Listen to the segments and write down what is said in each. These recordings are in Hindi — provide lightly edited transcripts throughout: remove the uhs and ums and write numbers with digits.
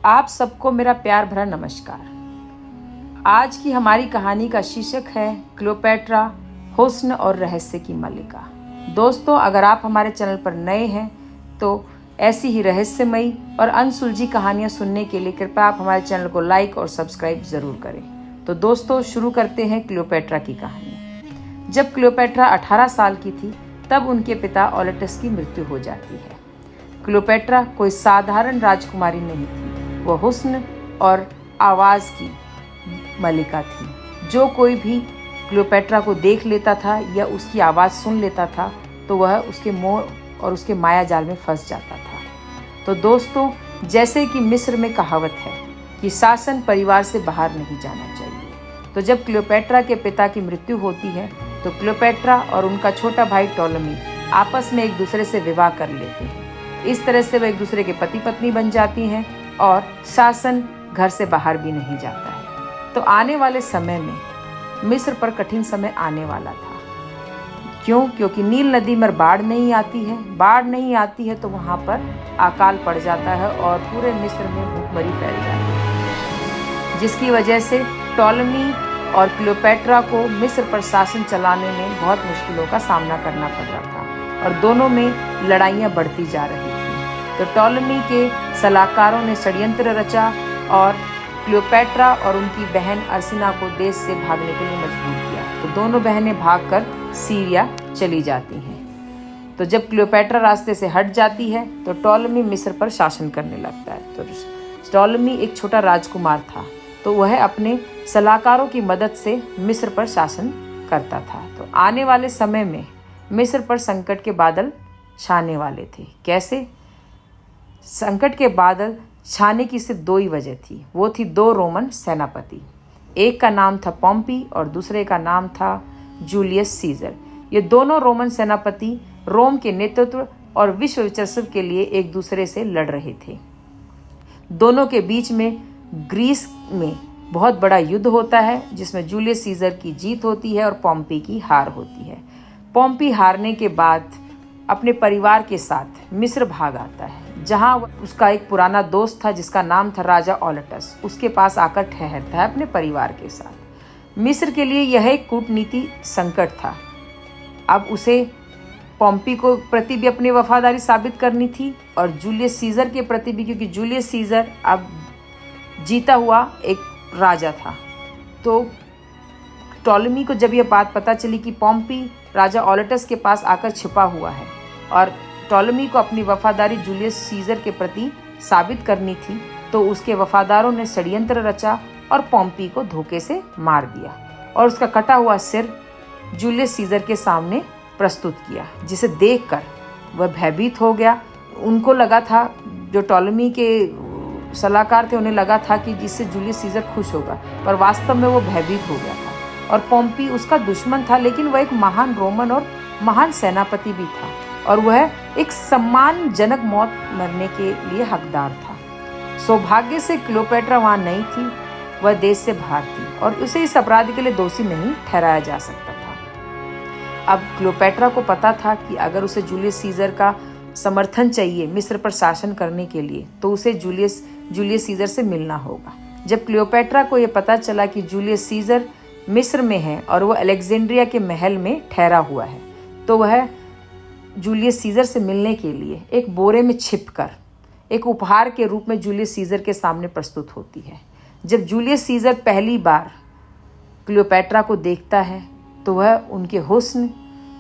आप सबको मेरा प्यार भरा नमस्कार। आज की हमारी कहानी का शीर्षक है क्लियोपेट्रा, हुस्न और रहस्य की मल्लिका। दोस्तों, अगर आप हमारे चैनल पर नए हैं तो ऐसी ही रहस्यमयी और अनसुलझी कहानियां सुनने के लिए कृपया आप हमारे चैनल को लाइक और सब्सक्राइब जरूर करें। तो दोस्तों, शुरू करते हैं क्लियोपेट्रा की कहानी। जब क्लियोपेट्रा 18 साल की थी तब उनके पिता ऑलेटस की मृत्यु हो जाती है। क्लियोपेट्रा कोई साधारण राजकुमारी नहीं थी, वह हुस्न और आवाज़ की मल्लिका थी। जो कोई भी क्लियोपेट्रा को देख लेता था या उसकी आवाज़ सुन लेता था तो वह उसके मोह और उसके माया जाल में फंस जाता था। तो दोस्तों, जैसे कि मिस्र में कहावत है कि शासन परिवार से बाहर नहीं जाना चाहिए, तो जब क्लियोपेट्रा के पिता की मृत्यु होती है तो क्लियोपेट्रा और उनका छोटा भाई टॉलमी आपस में एक दूसरे से विवाह कर लेते हैं। इस तरह से वे एक दूसरे के पति पत्नी बन जाती हैं और शासन घर से बाहर भी नहीं जाता है। तो आने वाले समय में मिस्र पर कठिन समय आने वाला था। क्योंकि नील नदी में बाढ़ नहीं आती है तो वहाँ पर अकाल पड़ जाता है और पूरे मिस्र में भूखमरी फैल जाती है, जिसकी वजह से टॉलमी और क्लियोपेट्रा को मिस्र पर शासन चलाने में बहुत मुश्किलों का सामना करना पड़ रहा था और दोनों में लड़ाइयाँ बढ़ती जा रही थी। तो टॉलमी के सलाहकारों ने षड्यंत्र रचा और क्लियोपेट्रा और उनकी बहन अर्सिना को देश से भागने के लिए मजबूर किया। तो दोनों बहनें भागकर सीरिया चली जाती हैं। तो जब क्लियोपेट्रा रास्ते से हट जाती है तो टॉलमी मिस्र पर शासन करने लगता है। तो टॉलमी एक छोटा राजकुमार था, तो वह अपने सलाहकारों की मदद से मिस्र पर शासन करता था। तो आने वाले समय में मिस्र पर संकट के बादल छाने वाले थे। कैसे? संकट के बादल छाने की सिर्फ दो ही वजह थी। वो थी दो रोमन सेनापति, एक का नाम था पॉम्पी और दूसरे का नाम था जूलियस सीजर। ये दोनों रोमन सेनापति रोम के नेतृत्व और विश्व वर्चस्व के लिए एक दूसरे से लड़ रहे थे। दोनों के बीच में ग्रीस में बहुत बड़ा युद्ध होता है, जिसमें जूलियस सीजर की जीत होती है और पॉम्पी की हार होती है। पॉम्पी हारने के बाद अपने परिवार के साथ मिस्र भाग आता है, जहां उसका एक पुराना दोस्त था जिसका नाम था राजा ऑलेटस। उसके पास आकर ठहरता है अपने परिवार के साथ। मिस्र के लिए यह एक कूटनीति संकट था। अब उसे पॉम्पी को प्रति भी अपनी वफादारी साबित करनी थी और जूलियस सीजर के प्रति भी, क्योंकि जूलियस सीजर अब जीता हुआ एक राजा था। तो टॉलमी को जब यह बात पता चली कि पॉम्पी राजा ऑलेटस के पास आकर छिपा हुआ है और टॉलमी को अपनी वफादारी जूलियस सीजर के प्रति साबित करनी थी, तो उसके वफादारों ने षड्यंत्र रचा और पॉम्पी को धोखे से मार दिया और उसका कटा हुआ सिर जूलियस सीजर के सामने प्रस्तुत किया, जिसे देखकर वह भयभीत हो गया। उनको लगा था, जो टॉलमी के सलाहकार थे, उन्हें लगा था कि जिससे जूलियस सीजर खुश होगा, पर वास्तव में वो भयभीत हो गया था। और पॉम्पी उसका दुश्मन था, लेकिन वह एक महान रोमन और महान सेनापति भी था और वह एक सम्मानजनक मौत मरने के लिए हकदार था। सौभाग्य से क्लियोपेट्रा वहाँ नहीं थी, वह देश से बाहर थी और उसे इस अपराध के लिए दोषी नहीं ठहराया जा सकता था। अब क्लियोपेट्रा को पता था कि अगर उसे जूलियस सीजर का समर्थन चाहिए मिस्र पर शासन करने के लिए, तो उसे जूलियस सीजर से मिलना होगा। जब क्लियोपेट्रा को यह पता चला कि जूलियस सीजर मिस्र में है और वह अलेक्जेंड्रिया के महल में ठहरा हुआ है, तो वह जूलियस सीजर से मिलने के लिए एक बोरे में छिपकर एक उपहार के रूप में जूलियस सीजर के सामने प्रस्तुत होती है। जब जूलियस सीजर पहली बार क्लियोपेट्रा को देखता है तो वह उनके हुस्न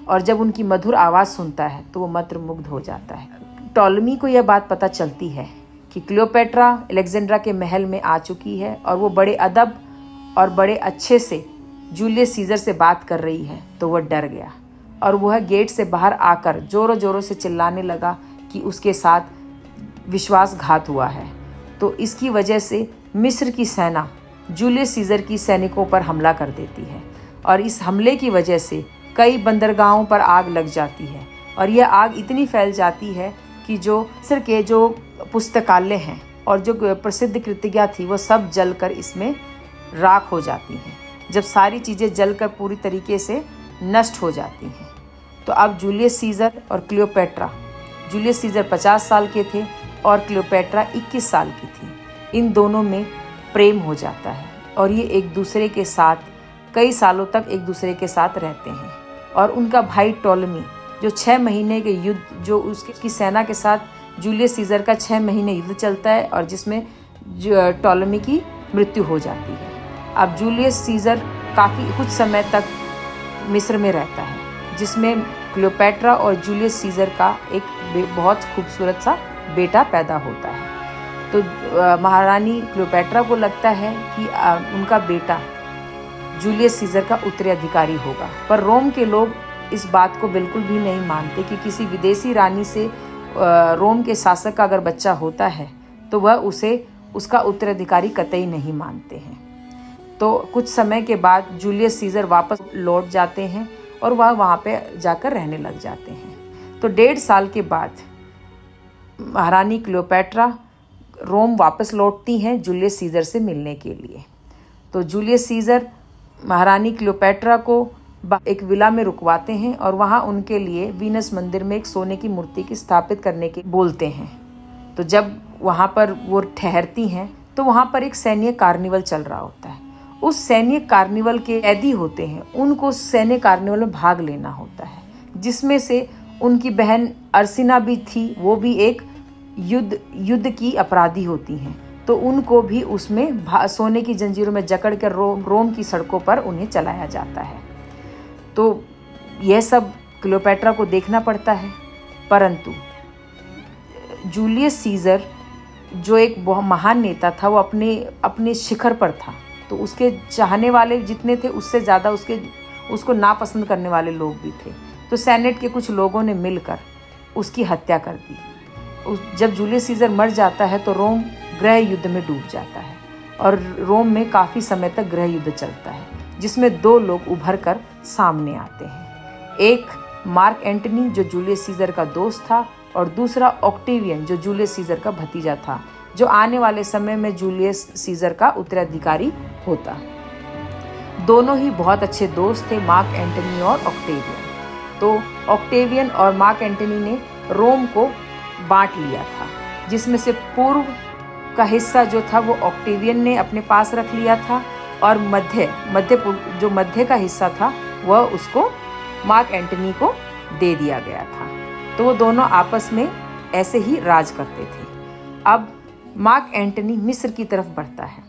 और जब उनकी मधुर आवाज़ सुनता है तो वो मंत्रमुग्ध हो जाता है। टॉलमी को यह बात पता चलती है कि क्लियोपेट्रा अलेक्जेंड्रा के महल में आ चुकी है और वो बड़े अदब और बड़े अच्छे से जूलियस सीजर से बात कर रही है, तो वह डर गया और वह गेट से बाहर आकर जोरों जोरों से चिल्लाने लगा कि उसके साथ विश्वासघात हुआ है। तो इसकी वजह से मिस्र की सेना जूलियस सीजर की सैनिकों पर हमला कर देती है और इस हमले की वजह से कई बंदरगाहों पर आग लग जाती है और यह आग इतनी फैल जाती है कि जो मिस्र के जो पुस्तकालय हैं और जो प्रसिद्ध कृतियाँ थी वो सब जलकर इसमें राख हो जाती हैं। जब सारी चीज़ें जलकर पूरी तरीके से नष्ट हो जाती हैं, तो अब जूलियस सीजर और क्लियोपेट्रा, जूलियस सीजर 50 साल के थे और क्लियोपेट्रा 21 साल की थी। इन दोनों में प्रेम हो जाता है और ये एक दूसरे के साथ कई सालों तक एक दूसरे के साथ रहते हैं। और उनका भाई टॉलमी जो 6 महीने के युद्ध जो उसकी सेना के साथ जूलियस सीजर का 6 महीने युद्ध चलता है और जिसमें टॉलमी की मृत्यु हो जाती है। अब जूलियस सीजर काफ़ी कुछ समय तक मिस्र में रहता है, जिसमें क्लियोपैट्रा और जूलियस सीजर का एक बहुत खूबसूरत सा बेटा पैदा होता है। तो महारानी क्लियोपैट्रा को लगता है कि उनका बेटा जूलियस सीजर का उत्तराधिकारी होगा, पर रोम के लोग इस बात को बिल्कुल भी नहीं मानते कि किसी विदेशी रानी से रोम के शासक का अगर बच्चा होता है तो वह उसे उसका उत्तराधिकारी कतई नहीं मानते हैं। तो कुछ समय के बाद जूलियस सीजर वापस लौट जाते हैं और वह वहाँ पे जाकर रहने लग जाते हैं। तो 1.5 साल के बाद महारानी क्लियोपैट्रा रोम वापस लौटती हैं जूलियस सीजर से मिलने के लिए। तो जूलियस सीजर महारानी क्लियोपैट्रा को एक विला में रुकवाते हैं और वहाँ उनके लिए वीनस मंदिर में एक सोने की मूर्ति की स्थापित करने के बोलते हैं। तो जब वहाँ पर वो ठहरती हैं तो वहाँ पर एक सैन्य कार्निवल चल रहा होता है। उस सैन्य कार्निवल के कैदी होते हैं, उनको सैन्य कार्निवल में भाग लेना होता है, जिसमें से उनकी बहन अर्सिना भी थी। वो भी एक युद्ध की अपराधी होती हैं, तो उनको भी उसमें सोने की जंजीरों में जकड़ कर रोम की सड़कों पर उन्हें चलाया जाता है। तो यह सब क्लियोपैट्रा को देखना पड़ता है, परंतु जूलियस सीजर जो एक बहुत महान नेता था, वो अपने शिखर पर था। तो उसके चाहने वाले जितने थे उससे ज़्यादा उसको नापसंद करने वाले लोग भी थे। तो सेनेट के कुछ लोगों ने मिलकर उसकी हत्या कर दी। जब जूलियस सीजर मर जाता है तो रोम गृह युद्ध में डूब जाता है और रोम में काफ़ी समय तक गृह युद्ध चलता है, जिसमें 2 लोग उभर कर सामने आते हैं। एक मार्क एंटनी जो जूलियस सीजर का दोस्त था और दूसरा ऑक्टेवियन जो जूलियस सीजर का भतीजा था, जो आने वाले समय में जूलियस सीजर का उत्तराधिकारी होता। दोनों ही बहुत अच्छे दोस्त थे, मार्क एंटनी और ऑक्टेवियन। तो ऑक्टेवियन और मार्क एंटनी ने रोम को बांट लिया था, जिसमें से पूर्व का हिस्सा जो था वो ऑक्टेवियन ने अपने पास रख लिया था और मध्य का हिस्सा था वह उसको मार्क एंटनी को दे दिया गया था। तो वो दोनों आपस में ऐसे ही राज करते थे। अब मार्क एंटनी मिस्र की तरफ बढ़ता है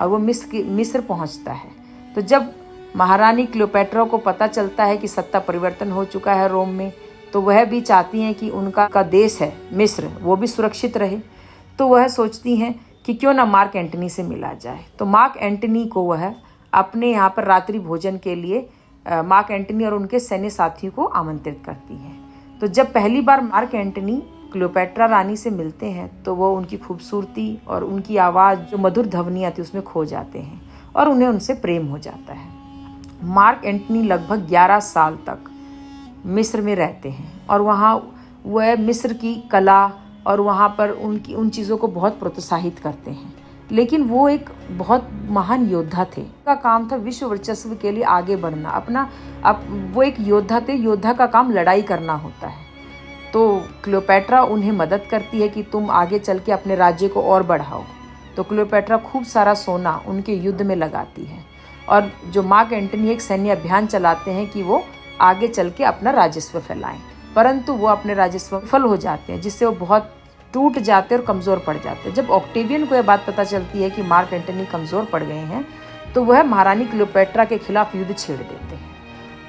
और वो मिस्र पहुंचता है। तो जब महारानी क्लियोपैट्रा को पता चलता है कि सत्ता परिवर्तन हो चुका है रोम में, तो वह भी चाहती हैं कि उनका देश है मिस्र वो भी सुरक्षित रहे। तो वह सोचती हैं कि क्यों ना मार्क एंटनी से मिला जाए। तो मार्क एंटनी को वह अपने यहाँ पर रात्रि भोजन के लिए मार्क एंटनी और उनके सैन्य साथियों को आमंत्रित करती हैं। तो जब पहली बार मार्क एंटनी क्लियोपैट्रा रानी से मिलते हैं तो वो उनकी खूबसूरती और उनकी आवाज़ जो मधुर ध्वनियाँ थी उसमें खो जाते हैं और उन्हें उनसे प्रेम हो जाता है। मार्क एंटनी लगभग 11 साल तक मिस्र में रहते हैं और वहाँ वह मिस्र की कला और वहाँ पर उन चीज़ों को बहुत प्रोत्साहित करते हैं। लेकिन वो एक बहुत महान योद्धा थे। उनका काम था विश्व वर्चस्व के लिए आगे बढ़ना। वो एक योद्धा थे। योद्धा का काम लड़ाई करना होता है। तो क्लियोपैट्रा उन्हें मदद करती है कि तुम आगे चल के अपने राज्य को और बढ़ाओ। तो क्लियोपैट्रा खूब सारा सोना उनके युद्ध में लगाती है और जो मार्क एंटनी एक सैन्य अभियान चलाते हैं कि वो आगे चल के अपना राजस्व फैलाएं, परंतु वो अपने राजस्व विफल हो जाते हैं, जिससे वो बहुत टूट जाते हैं और कमज़ोर पड़ जाते हैं। जब ऑक्टेवियन को यह बात पता चलती है कि मार्क एंटनी कमज़ोर पड़ गए हैं, तो वह महारानी क्लियोपैट्रा के खिलाफ युद्ध छेड़ देते हैं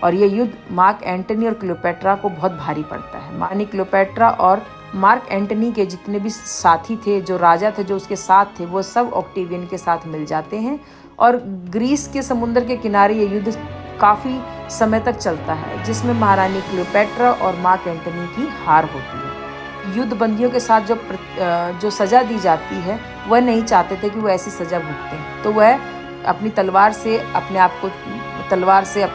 और ये युद्ध मार्क एंटनी और क्लियोपैट्रा को बहुत भारी पड़ता है। महारानी क्लियोपैट्रा और मार्क एंटनी के जितने भी साथी थे, जो राजा थे जो उसके साथ थे, वो सब ऑक्टेवियन के साथ मिल जाते हैं और ग्रीस के समुद्र के किनारे ये युद्ध काफ़ी समय तक चलता है, जिसमें महारानी क्लियोपैट्रा और मार्क एंटनी की हार होती है। युद्ध बंदियों के साथ जो सज़ा दी जाती है वह नहीं चाहते थे कि वो ऐसी सज़ा भुगतें, तो वह अपनी तलवार से अपने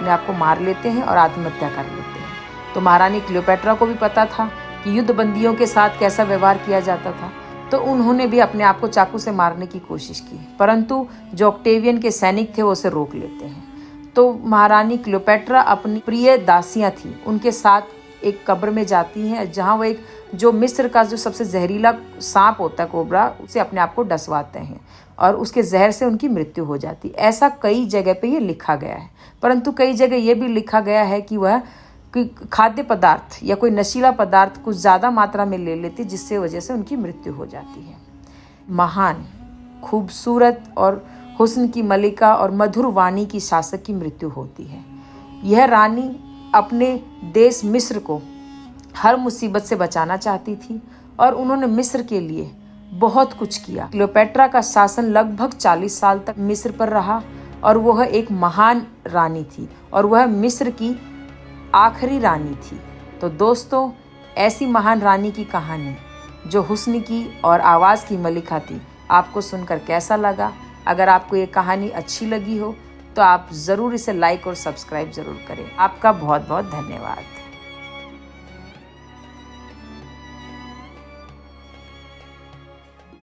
आप को मार लेते हैं और आत्महत्या कर लेते हैं। तो महारानी क्लियोपैट्रा को भी पता था कि युद्ध बंदियों के साथ कैसा व्यवहार किया जाता था, तो उन्होंने भी अपने आप को चाकू से मारने की कोशिश की, परंतु जो ऑक्टेवियन के सैनिक थे वो उसे रोक लेते हैं। तो महारानी क्लियोपैट्रा अपनी प्रिय दासियां थी उनके साथ एक कब्र में जाती हैं, जहाँ वो एक जो मिस्र का जो सबसे जहरीला सांप होता है कोबरा, उसे अपने आप को डसवाते हैं और उसके जहर से उनकी मृत्यु हो जाती। ऐसा कई जगह पे ये लिखा गया है, परंतु कई जगह ये भी लिखा गया है कि वह खाद्य पदार्थ या कोई नशीला पदार्थ कुछ ज़्यादा मात्रा में ले लेती, जिससे वजह से उनकी मृत्यु हो जाती है। महान, खूबसूरत और हुस्न की मलिका और मधुर वाणी की शासक की मृत्यु होती है। यह रानी अपने देश मिस्र को हर मुसीबत से बचाना चाहती थी और उन्होंने मिस्र के लिए बहुत कुछ किया। क्लियोपेट्रा का शासन लगभग 40 साल तक मिस्र पर रहा और वह एक महान रानी थी और वह मिस्र की आखिरी रानी थी। तो दोस्तों, ऐसी महान रानी की कहानी जो हुस्न की और आवाज़ की मलिका थी, आपको सुनकर कैसा लगा? अगर आपको ये कहानी अच्छी लगी हो तो आप ज़रूर इसे लाइक और सब्सक्राइब ज़रूर करें। आपका बहुत बहुत धन्यवाद।